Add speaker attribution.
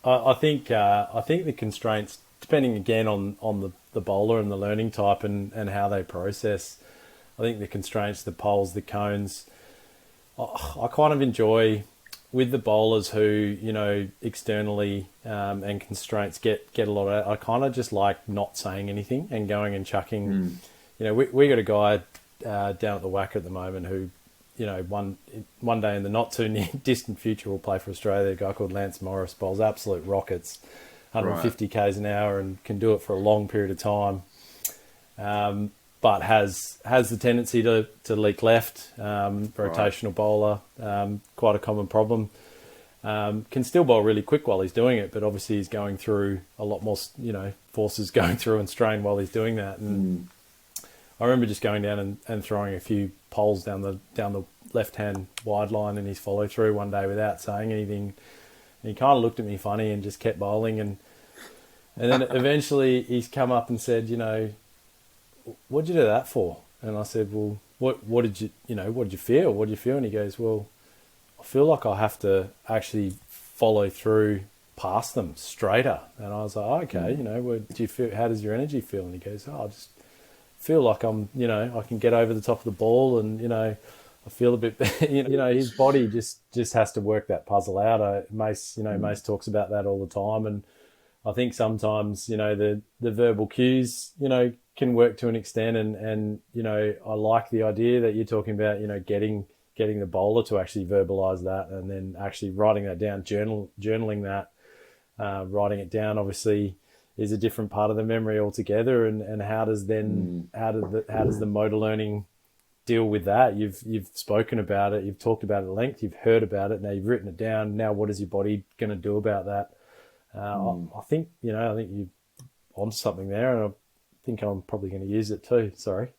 Speaker 1: I think the constraints, depending again on the bowler and the learning type and how they process, I think the constraints, the poles, the cones, I kind of enjoy with the bowlers who, externally and constraints get a lot of. I kind of just like not saying anything and going and chucking. We got a guy down at the WACA at the moment who, one day in the not too near distant future will play for Australia. A guy called Lance Morris bowls absolute rockets, 150 k's an hour, and can do it for a long period of time. But has the tendency to leak left, rotational bowler, quite a common problem. Can still bowl really quick while he's doing it, but obviously he's going through a lot more, forces going through and strain while he's doing that. And I remember just going down and throwing a few poles down the left-hand wide line in his follow-through one day without saying anything. And he kind of looked at me funny and just kept bowling. And then eventually he's come up and said, what'd you do that for? And I said, well, what did you feel? What did you feel? And he goes, well, I feel like I have to actually follow through past them straighter. And I was like, oh, okay, what do you feel? How does your energy feel? And he goes, I just feel like I'm, I can get over the top of the ball, and, I feel a bit, his body just has to work that puzzle out. Mace talks about that all the time. And I think sometimes, the verbal cues, can work to an extent, and I like the idea that you're talking about, getting the bowler to actually verbalize that, and then actually writing that down, journaling that, writing it down obviously is a different part of the memory altogether. And how does the motor learning deal with that? You've spoken about it, you've talked about it at length, you've heard about it, now you've written it down. Now what is your body going to do about that? I think you on something there, and I think I'm probably going to use it too. Sorry.